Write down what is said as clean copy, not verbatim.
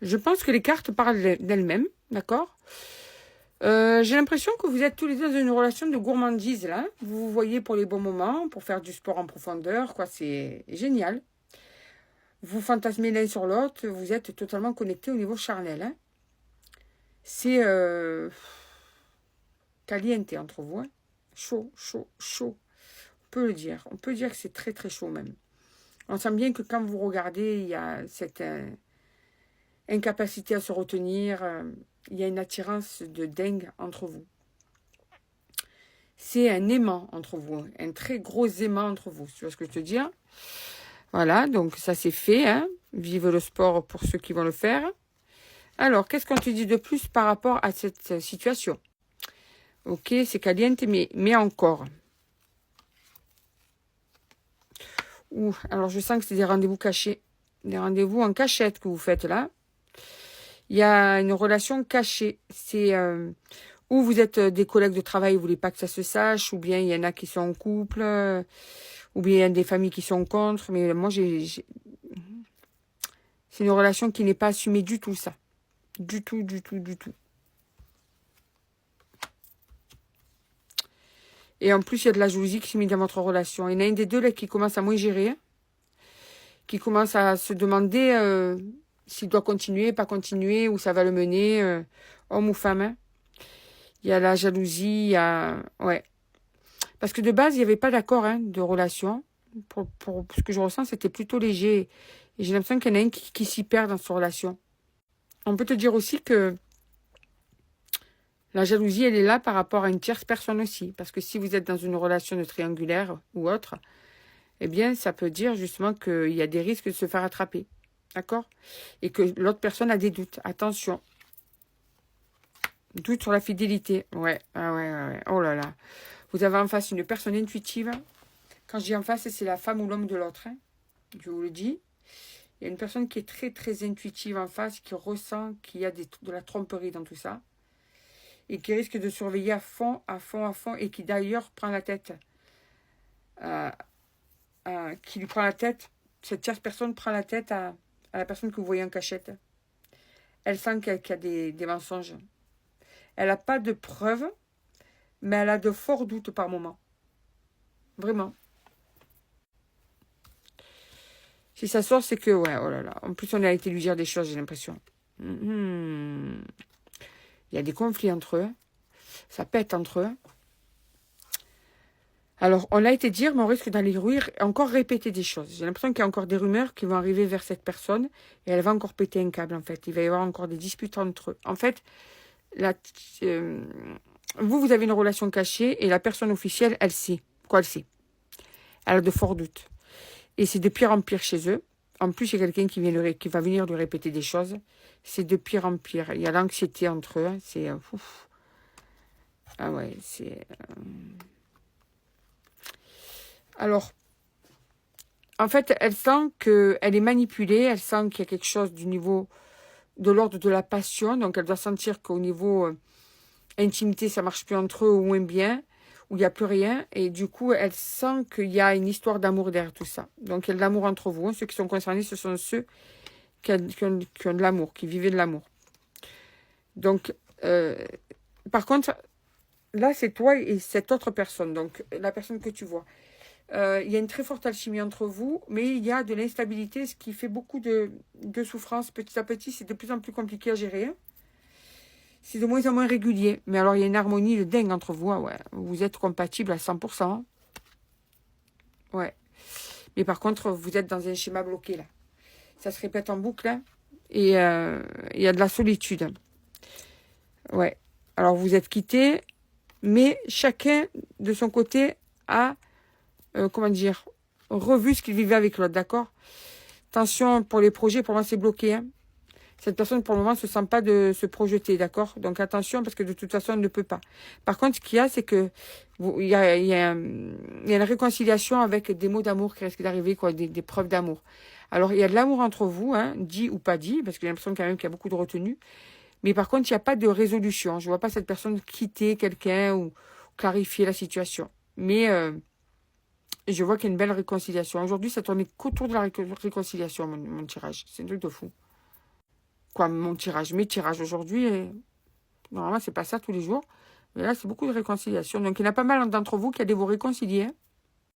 Je pense que les cartes parlent d'elles-mêmes, d'accord. J'ai l'impression que vous êtes tous les deux dans une relation de gourmandise, là. Vous vous voyez pour les bons moments, pour faire du sport en profondeur, quoi. C'est génial. Vous fantasmez l'un sur l'autre, vous êtes totalement connectés au niveau charnel, hein. C'est caliente entre vous, hein. Chaud, chaud, chaud. On peut le dire. On peut dire que c'est très, très chaud même. On sent bien que quand vous regardez, il y a cette incapacité à se retenir. Il y a une attirance de dingue entre vous. C'est un aimant entre vous. Un très gros aimant entre vous. Tu vois ce que je te dis? Voilà, donc ça c'est fait. Hein. Vive le sport pour ceux qui vont le faire. Alors, qu'est-ce qu'on te dit de plus par rapport à cette situation? Ok, c'est caliente, mais encore. Ouh, alors je sens que c'est des rendez-vous cachés. Des rendez-vous en cachette que vous faites là. Il y a une relation cachée. C'est où vous êtes des collègues de travail, vous voulez pas que ça se sache, ou bien il y en a qui sont en couple, ou bien il y a des familles qui sont contre. Mais moi, c'est une relation qui n'est pas assumée du tout, ça. Du tout, du tout, du tout. Et en plus, il y a de la jalousie qui s'est mise dans votre relation. Il y en a un des deux là qui commence à moins gérer, hein, qui commence à se demander s'il doit continuer, pas continuer, où ça va le mener, homme ou femme. Hein. Il y a la jalousie, il y a... Ouais. Parce que de base, il n'y avait pas d'accord hein, de relation. Pour ce que je ressens, c'était plutôt léger. Et j'ai l'impression qu'il y en a un qui s'y perd dans cette relation. On peut te dire aussi que la jalousie, elle est là par rapport à une tierce personne aussi. Parce que si vous êtes dans une relation de triangulaire ou autre, eh bien, ça peut dire justement qu'il y a des risques de se faire attraper. D'accord? Et que l'autre personne a des doutes. Attention. Doute sur la fidélité. Ouais. Ah ouais, ouais, ouais. Oh là là. Vous avez en face une personne intuitive. Quand je dis en face, c'est la femme ou l'homme de l'autre. Hein. Je vous le dis. Il y a une personne qui est très, très intuitive en face, qui ressent qu'il y a de la tromperie dans tout ça. Et qui risque de surveiller à fond, à fond, à fond. Et qui d'ailleurs prend la tête. Qui lui prend la tête. Cette tierce personne prend la tête à la personne que vous voyez en cachette. Elle sent qu'il y a des mensonges. Elle n'a pas de preuves, mais elle a de forts doutes par moment. Vraiment. Si ça sort, c'est que, ouais, oh là là. En plus, on a été lui dire des choses, j'ai l'impression. Il y a des conflits entre eux. Ça pète entre eux. Alors, on a été dire, mais on risque d'aller encore répéter des choses. J'ai l'impression qu'il y a encore des rumeurs qui vont arriver vers cette personne et elle va encore péter un câble, en fait. Il va y avoir encore des disputes entre eux. En fait, vous avez une relation cachée et la personne officielle, elle sait. Quoi, elle sait? Elle a de forts doutes. Et c'est de pire en pire chez eux. En plus, il y a quelqu'un qui va venir lui répéter des choses. C'est de pire en pire. Il y a l'anxiété entre eux. C'est... Ah ouais, c'est... Alors, en fait, elle sent qu'elle est manipulée. Elle sent qu'il y a quelque chose du niveau de l'ordre de la passion. Donc, elle doit sentir qu'au niveau intimité, ça marche plus entre eux ou moins bien. Où il n'y a plus rien. Et du coup, elle sent qu'il y a une histoire d'amour derrière tout ça. Donc, il y a de l'amour entre vous. Ceux qui sont concernés, ce sont ceux qui ont de l'amour, qui vivaient de l'amour. Donc, par contre, là, c'est toi et cette autre personne. Donc, la personne que tu vois. Il y a une très forte alchimie entre vous, mais il y a de l'instabilité, ce qui fait beaucoup de souffrance. Petit à petit, c'est de plus en plus compliqué à gérer. C'est de moins en moins régulier. Mais alors, il y a une harmonie de dingue entre vous. Hein, ouais. Vous êtes compatibles à 100%. Ouais. Mais par contre, vous êtes dans un schéma bloqué, là. Ça se répète en boucle, hein. Et il y a de la solitude. Ouais. Alors, vous êtes quittés, mais chacun, de son côté, a, comment dire, revu ce qu'il vivait avec l'autre, d'accord? Attention, pour les projets, pour moi, c'est bloqué, hein. Cette personne, pour le moment, ne se sent pas de se projeter, d'accord? Donc, attention, parce que de toute façon, elle ne peut pas. Par contre, ce qu'il y a, c'est que il y a une réconciliation avec des mots d'amour qui risquent d'arriver, quoi, des preuves d'amour. Alors, il y a de l'amour entre vous, hein, dit ou pas dit, parce que j'ai l'impression quand même qu'il y a beaucoup de retenue. Mais par contre, il n'y a pas de résolution. Je ne vois pas cette personne quitter quelqu'un ou clarifier la situation. Mais je vois qu'il y a une belle réconciliation. Aujourd'hui, ça tournait qu'autour de la réconciliation, mon tirage. C'est un truc de fou. quoi, mon tirage, mes tirages aujourd'hui, normalement, c'est pas ça tous les jours. Mais là, c'est beaucoup de réconciliation. Donc, il y en a pas mal d'entre vous qui allez vous réconcilier. Hein.